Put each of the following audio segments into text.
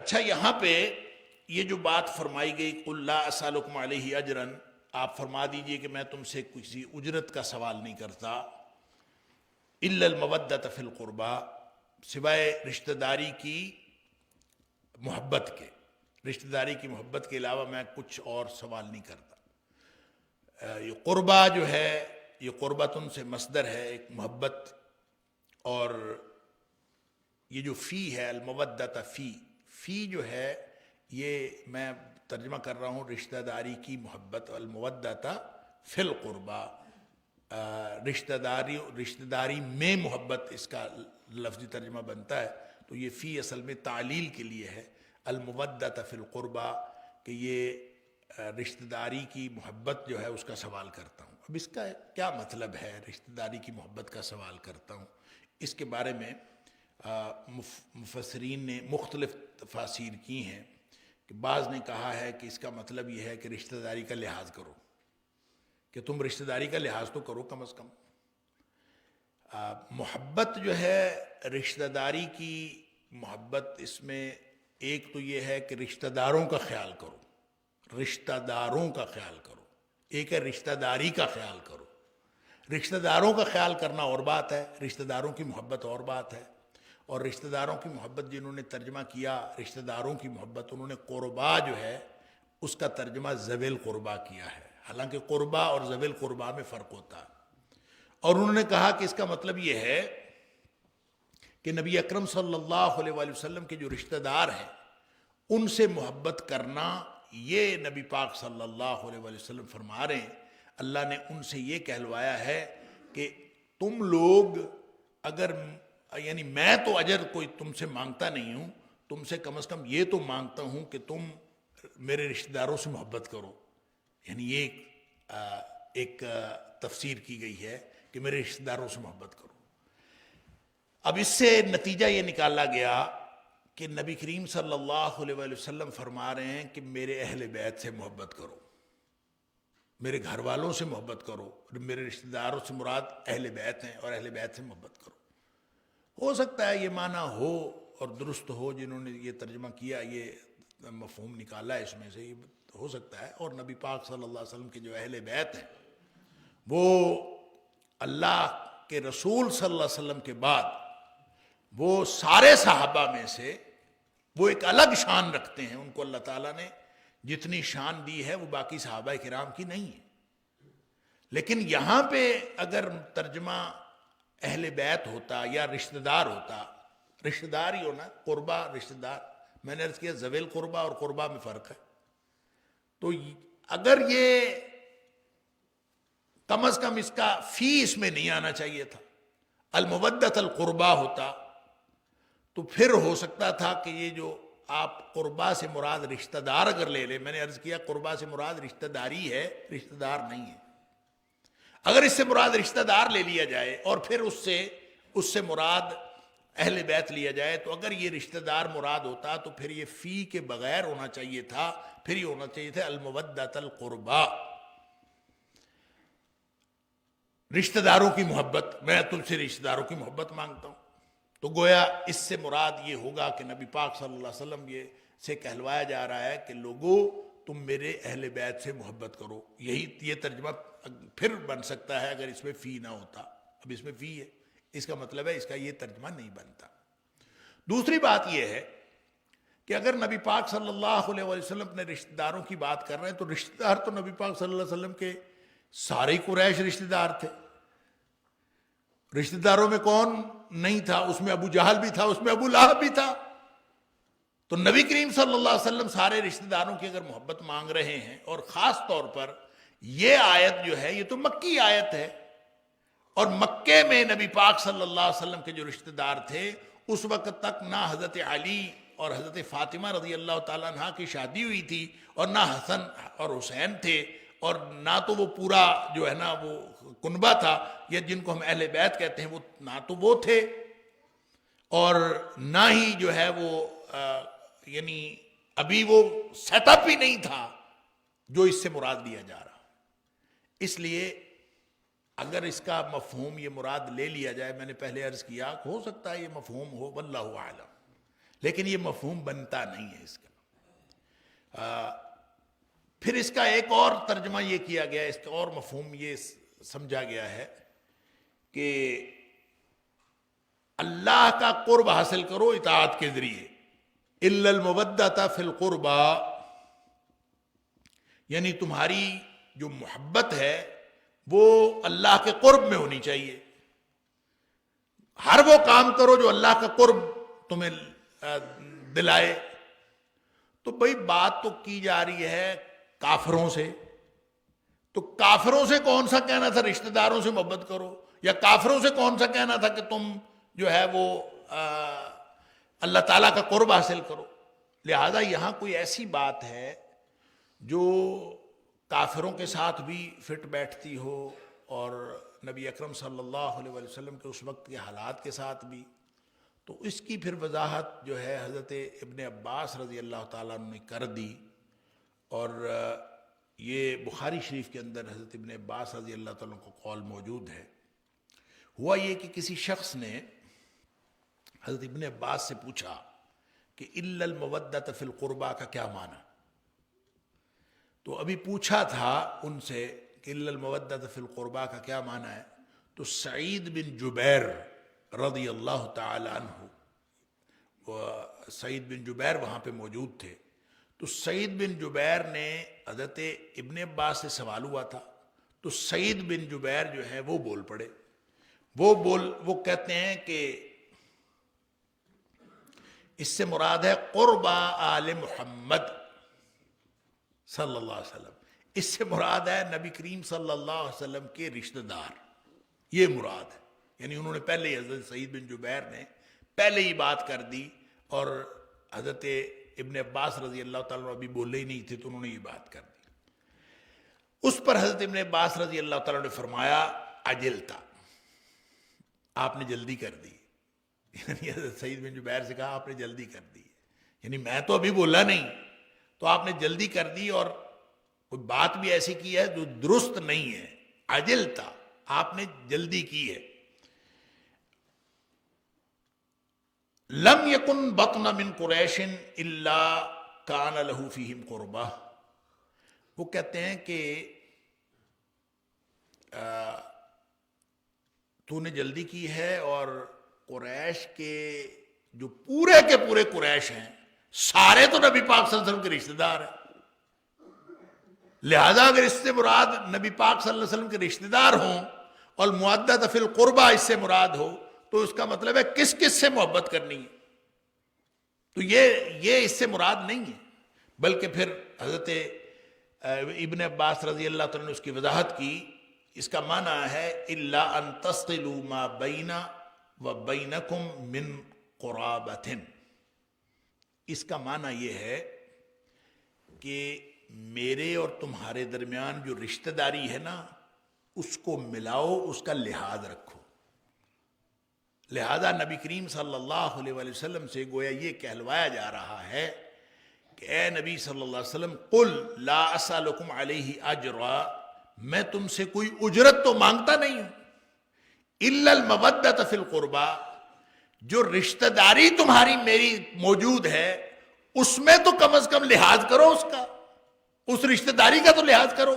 اچھا، یہاں پہ یہ جو بات فرمائی گئی قُلْ لَا أَسْأَلُكُمْ عَلَيْهِ أَجْرًا، آپ فرما دیجئے کہ میں تم سے کسی اجرت کا سوال نہیں کرتا، إِلَّا الْمَوَدَّةَ فِي الْقُرْبَى، سوائے رشتہ داری کی محبت کے، رشتہ داری کی محبت کے علاوہ میں کچھ اور سوال نہیں کرتا۔ یہ قربہ جو ہے یہ قربتن سے مصدر ہے، ایک محبت، اور یہ جو فی ہے المودۃ فی جو ہے یہ میں ترجمہ کر رہا ہوں رشتہ داری کی محبت، المودۃ فی القربہ، رشتہ داری میں محبت، اس کا لفظی ترجمہ بنتا ہے۔ تو یہ فی اصل میں تعلیل کے لیے ہے، المودۃ فی القربہ، کہ یہ رشتہ داری کی محبت جو ہے اس کا سوال کرتا ہوں۔ اب اس کا کیا مطلب ہے رشتہ داری کی محبت کا سوال کرتا ہوں؟ اس کے بارے میں مفسرین نے مختلف تفاسیر کی ہیں، کہ بعض نے کہا ہے کہ اس کا مطلب یہ ہے کہ رشتہ داری کا لحاظ کرو، کہ تم رشتہ داری کا لحاظ تو کرو کم از کم۔ محبت جو ہے رشتہ داری کی محبت، اس میں ایک تو یہ ہے کہ رشتہ داروں کا خیال کرو، رشتہ داروں کا خیال کرو، ایک ہے رشتہ داری کا خیال کرو۔ رشتہ داروں کا خیال کرنا اور بات ہے، رشتہ داروں کی محبت اور بات ہے۔ اور رشتہ داروں کی محبت جنہوں نے ترجمہ کیا رشتہ داروں کی محبت، انہوں نے قربا جو ہے اس کا ترجمہ ذوی القربا کیا ہے، حالانکہ قربا اور ذوی القربا میں فرق ہوتا ہے۔ اور انہوں نے کہا کہ اس کا مطلب یہ ہے کہ نبی اکرم صلی اللہ علیہ وآلہ وسلم کے جو رشتہ دار ہیں ان سے محبت کرنا، یہ نبی پاک صلی اللہ علیہ وآلہ وسلم فرما رہے ہیں، اللہ نے ان سے یہ کہلوایا ہے کہ تم لوگ اگر، یعنی میں تو اجر کوئی تم سے مانگتا نہیں ہوں، تم سے کم از کم یہ تو مانگتا ہوں کہ تم میرے رشتہ داروں سے محبت کرو۔ یعنی یہ ایک تفسیر کی گئی ہے کہ میرے رشتہ داروں سے محبت کرو۔ اب اس سے نتیجہ یہ نکالا گیا کہ نبی کریم صلی اللہ علیہ وآلہ وسلم فرما رہے ہیں کہ میرے اہل بیت سے محبت کرو، میرے گھر والوں سے محبت کرو، میرے رشتہ داروں سے مراد اہل بیت ہیں، اور اہل بیت سے محبت کرو۔ ہو سکتا ہے یہ معنی ہو اور درست ہو، جنہوں نے یہ ترجمہ کیا یہ مفہوم نکالا ہے اس میں سے، یہ ہو سکتا ہے۔ اور نبی پاک صلی اللہ علیہ وسلم کے جو اہل بیت ہیں وہ اللہ کے رسول صلی اللہ علیہ وسلم کے بعد وہ سارے صحابہ میں سے وہ ایک الگ شان رکھتے ہیں، ان کو اللہ تعالیٰ نے جتنی شان دی ہے وہ باقی صحابہ کرام کی نہیں ہے۔ لیکن یہاں پہ اگر ترجمہ اہل بیت ہوتا یا رشتہ دار ہوتا، رشتہ دار ہی ہونا، قربہ رشتہ دار، میں نے عرض کیا ذوی القربہ اور قربہ میں فرق ہے۔ تو اگر یہ کم از کم اس کا فی اس میں نہیں آنا چاہیے تھا، المودۃ القربہ ہوتا، تو پھر ہو سکتا تھا کہ یہ جو آپ قربہ سے مراد رشتہ دار اگر لے لیں، میں نے عرض کیا قربہ سے مراد رشتہ داری ہے، رشتہ دار نہیں ہے۔ اگر اس سے مراد رشتہ دار لے لیا جائے اور پھر اس سے مراد اہل بیت لیا جائے، تو اگر یہ رشتہ دار مراد ہوتا تو پھر یہ فی کے بغیر ہونا چاہیے تھا، پھر یہ ہونا چاہیے تھا المودۃ القربہ، رشتہ داروں کی محبت، میں تم سے رشتہ داروں کی محبت مانگتا ہوں۔ تو گویا اس سے مراد یہ ہوگا کہ نبی پاک صلی اللہ علیہ وسلم یہ سے کہلوایا جا رہا ہے کہ لوگوں تم میرے اہل بیت سے محبت کرو۔ یہ ترجمہ پھر بن سکتا ہے اگر اس میں فی نہ ہوتا، اب اس میں فی ہے، اس کا مطلب ہے اس کا یہ ترجمہ نہیں بنتا۔ دوسری بات یہ ہے کہ اگر نبی پاک صلی اللہ علیہ وسلم اپنے رشتہ داروں کی بات کر رہے ہیں تو رشتہ دار تو نبی پاک صلی اللہ علیہ وسلم کے سارے قریش رشتہ دار تھے۔ رشتہ داروں میں کون نہیں تھا؟ اس میں ابو جہل بھی تھا، اس میں ابو لہب بھی تھا۔ تو نبی کریم صلی اللہ علیہ وسلم سارے رشتہ داروں کی اگر محبت مانگ رہے ہیں، اور خاص طور پر یہ آیت جو ہے یہ تو مکی آیت ہے، اور مکے میں نبی پاک صلی اللہ علیہ وسلم کے جو رشتہ دار تھے اس وقت تک نہ حضرت علی اور حضرت فاطمہ رضی اللہ تعالیٰ عنہ کی شادی ہوئی تھی، اور نہ حسن اور حسین تھے، اور نہ تو وہ پورا جو ہے نا وہ کنبہ تھا، یا جن کو ہم اہل بیت کہتے ہیں، وہ نہ تو وہ تھے، اور نہ ہی جو ہے وہ یعنی ابھی وہ سیٹ اپ ہی نہیں تھا جو اس سے مراد لیا جا رہا۔ اس لیے اگر اس کا مفہوم یہ مراد لے لیا جائے، میں نے پہلے عرض کیا ہو سکتا ہے یہ مفہوم ہو، واللہ اعلم، لیکن یہ مفہوم بنتا نہیں ہے اس کا۔ پھر اس کا ایک اور ترجمہ یہ کیا گیا، اس کا اور مفہوم یہ سمجھا گیا ہے کہ اللہ کا قرب حاصل کرو اطاعت کے ذریعے، الا المودۃ فی القربى، یعنی تمہاری جو محبت ہے وہ اللہ کے قرب میں ہونی چاہیے، ہر وہ کام کرو جو اللہ کا قرب تمہیں دلائے۔ تو بھئی بات تو کی جا رہی ہے کافروں سے، تو کافروں سے کون سا کہنا تھا رشتہ داروں سے محبت کرو، یا کافروں سے کون سا کہنا تھا کہ تم جو ہے وہ اللہ تعالیٰ کا قرب حاصل کرو؟ لہذا یہاں کوئی ایسی بات ہے جو کافروں کے ساتھ بھی فٹ بیٹھتی ہو اور نبی اکرم صلی اللہ علیہ وسلم کے اس وقت کے حالات کے ساتھ بھی، تو اس کی پھر وضاحت جو ہے حضرت ابن عباس رضی اللہ تعالیٰ عنہ نے کر دی، اور یہ بخاری شریف کے اندر حضرت ابن عباس رضی اللہ تعالیٰ عنہ کو قول موجود ہے۔ ہوا یہ کہ کسی شخص نے حضرت ابن عباس سے پوچھا کہ الا المودۃ فی القربى کا کیا معنی؟ تو ابھی پوچھا تھا ان سے کہ الا المودۃ فی القربى کا کیا معنی ہے، تو سعید بن جبیر رضی اللہ تعالی عنہ، سعید بن جبیر وہاں پہ موجود تھے، تو سعید بن جبیر نے حضرت ابن عباس سے سوال ہوا تھا، تو سعید بن جبیر جو ہے وہ بول پڑے، وہ کہتے ہیں کہ اس سے مراد ہے قربا آل محمد صلی اللہ علیہ وسلم، اس سے مراد ہے نبی کریم صلی اللہ علیہ وسلم کے رشتہ دار، یہ مراد ہے۔ یعنی انہوں نے پہلے ہی، حضرت سعید بن جبیر نے پہلے ہی بات کر دی، اور حضرت ابن عباس رضی اللہ تعالیٰ ابھی بولے ہی نہیں تھے تو انہوں نے یہ بات کر دی۔ اس پر حضرت ابن عباس رضی اللہ تعالیٰ نے فرمایا عجلتا، آپ نے جلدی کر دی، یعنی حضرت سعید بن جبیر سے کہا آپ نے جلدی کر دی، یعنی میں تو ابھی بولا نہیں، تو آپ نے جلدی کر دی، اور کوئی بات بھی ایسی کی ہے جو درست نہیں ہے، عجلتا، آپ نے جلدی کی ہے۔ لم یکن بطن من قریش الا کان لہ فیہم قربہ، وہ کہتے ہیں کہ تو نے جلدی کی ہے، اور قریش کے جو پورے کے پورے قریش ہیں سارے تو نبی پاک صلی اللہ علیہ وسلم کے رشتہ دار ہیں، لہذا اگر اس سے مراد نبی پاک صلی اللہ علیہ وسلم کے رشتہ دار ہوں اور المودۃ فی القربى اس سے مراد ہو، تو اس کا مطلب ہے کس کس سے محبت کرنی ہے، تو یہ اس سے مراد نہیں ہے، بلکہ پھر حضرت ابن عباس رضی اللہ تعالیٰ نے اس کی وضاحت کی، اس کا معنی ہے الا ان تصلوا ما بین وبینکم من قرابۃ، اس کا معنی یہ ہے کہ میرے اور تمہارے درمیان جو رشتہ داری ہے نا اس کو ملاؤ، اس کا لحاظ رکھو۔ لہذا نبی کریم صلی اللہ علیہ وآلہ وسلم سے گویا یہ کہلوایا جا رہا ہے کہ اے نبی صلی اللہ علیہ وسلم قل لا اسألکم علیہ اجرا، میں تم سے کوئی اجرت تو مانگتا نہیں ہوں، الا المودۃ فی القربى، جو رشتہ داری تمہاری میری موجود ہے اس میں تو کم از کم لحاظ کرو، اس کا، اس رشتہ داری کا تو لحاظ کرو۔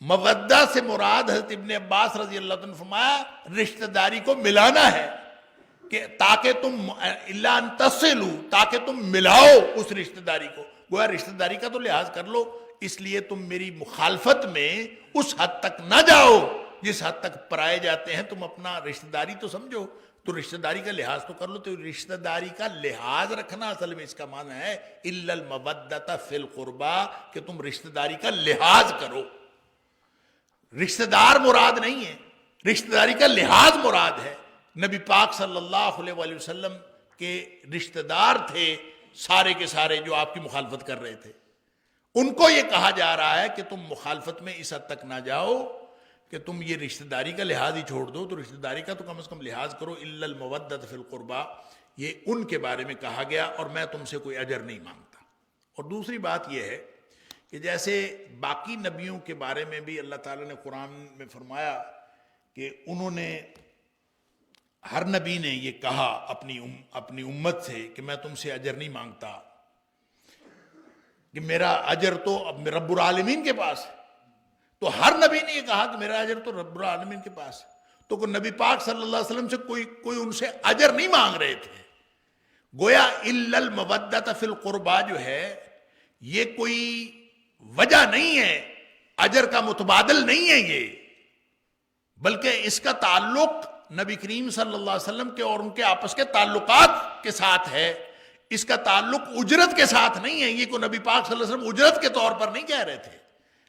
مودہ سے مراد حضرت ابن عباس رضی اللہ عنہ نے فرمایا رشتہ داری کو ملانا ہے، کہ تاکہ تم الا ان تصلوا، تاکہ تم ملاؤ اس رشتہ داری کو، گویا رشتہ داری کا تو لحاظ کر لو، اس لیے تم میری مخالفت میں اس حد تک نہ جاؤ جس حد تک پرائے جاتے ہیں، تم اپنا رشتہ داری تو سمجھو، تو رشتہ داری کا لحاظ تو کر لو۔ تو رشتہ داری کا لحاظ رکھنا اصل میں اس کا معنی ہے الا المودۃ فی القربى، کہ تم رشتہ داری کا لحاظ کرو، رشتہ دار مراد نہیں ہے، رشتہ داری کا لحاظ مراد ہے۔ نبی پاک صلی اللہ علیہ وآلہ وسلم کے رشتہ دار تھے سارے کے سارے جو آپ کی مخالفت کر رہے تھے، ان کو یہ کہا جا رہا ہے کہ تم مخالفت میں اس حد تک نہ جاؤ کہ تم یہ رشتہ داری کا لحاظ ہی چھوڑ دو، تو رشتہ داری کا تو کم از کم لحاظ کرو، الا المودۃ فی القربى، یہ ان کے بارے میں کہا گیا، اور میں تم سے کوئی اجر نہیں مانگتا۔ اور دوسری بات یہ ہے کہ جیسے باقی نبیوں کے بارے میں بھی اللہ تعالیٰ نے قرآن میں فرمایا کہ انہوں نے ہر نبی نے یہ کہا اپنی امت سے کہ میں تم سے اجر نہیں مانگتا، کہ میرا اجر تو اب رب العالمین کے پاس ہے. تو ہر نبی نے یہ کہا کہ میرا اجر تو رب العالمین کے پاس ہے. تو نبی پاک صلی اللہ علیہ وسلم سے کوئی ان سے اجر نہیں مانگ رہے تھے. گویا الا المودۃ فی القربا جو ہے یہ کوئی وجہ نہیں ہے، اجر کا متبادل نہیں ہے یہ، بلکہ اس کا تعلق نبی کریم صلی اللہ علیہ وسلم کے اور ان کے آپس کے تعلقات کے ساتھ ہے. اس کا تعلق اجرت کے ساتھ نہیں ہے. یہ کو نبی پاک صلی اللہ علیہ وسلم اجرت کے طور پر نہیں کہہ رہے تھے.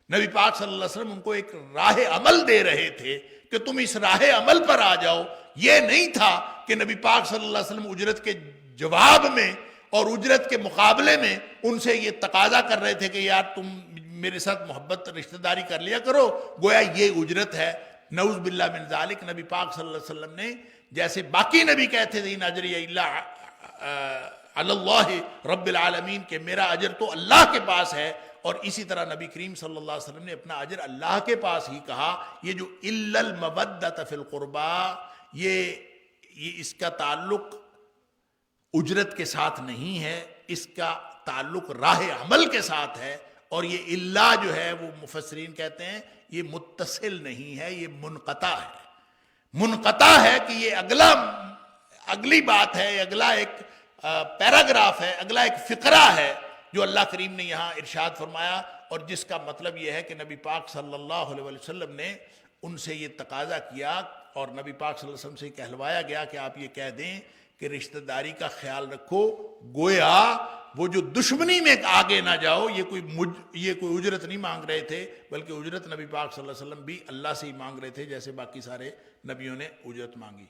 نبی پاک صلی اللہ علیہ وسلم ان کو ایک راہ عمل دے رہے تھے کہ تم اس راہ عمل پر آ جاؤ. یہ نہیں تھا کہ نبی پاک صلی اللہ علیہ وسلم اجرت کے جواب میں اور اجرت کے مقابلے میں ان سے یہ تقاضا کر رہے تھے کہ یار تم میرے ساتھ محبت رشتہ داری کر لیا کرو، گویا یہ اجرت ہے. نعوذ باللہ من ذالک. نبی پاک صلی اللہ علیہ وسلم نے جیسے باقی نبی کہتے تھے ان اجری الا علی اللہ رب العالمین، کہ میرا اجر تو اللہ کے پاس ہے، اور اسی طرح نبی کریم صلی اللہ علیہ وسلم نے اپنا اجر اللہ کے پاس ہی کہا. یہ جو الا المودۃ فی القربا، یہ اس کا تعلق اجرت کے ساتھ نہیں ہے، اس کا تعلق راہ عمل کے ساتھ ہے. اور یہ اللہ جو ہے وہ مفسرین کہتے ہیں یہ متصل نہیں ہے، یہ منقطع ہے. منقطع ہے کہ یہ اگلی بات ہے، اگلا ایک پیراگراف ہے، اگلا ایک فقرہ ہے جو اللہ کریم نے یہاں ارشاد فرمایا، اور جس کا مطلب یہ ہے کہ نبی پاک صلی اللہ علیہ وسلم نے ان سے یہ تقاضا کیا، اور نبی پاک صلی اللہ علیہ وسلم سے کہلوایا گیا کہ آپ یہ کہہ دیں کہ رشتہ داری کا خیال رکھو. گویا وہ جو دشمنی میں آگے نہ جاؤ. یہ کوئی اجرت نہیں مانگ رہے تھے، بلکہ اجرت نبی پاک صلی اللہ علیہ وسلم بھی اللہ سے ہی مانگ رہے تھے، جیسے باقی سارے نبیوں نے اجرت مانگی.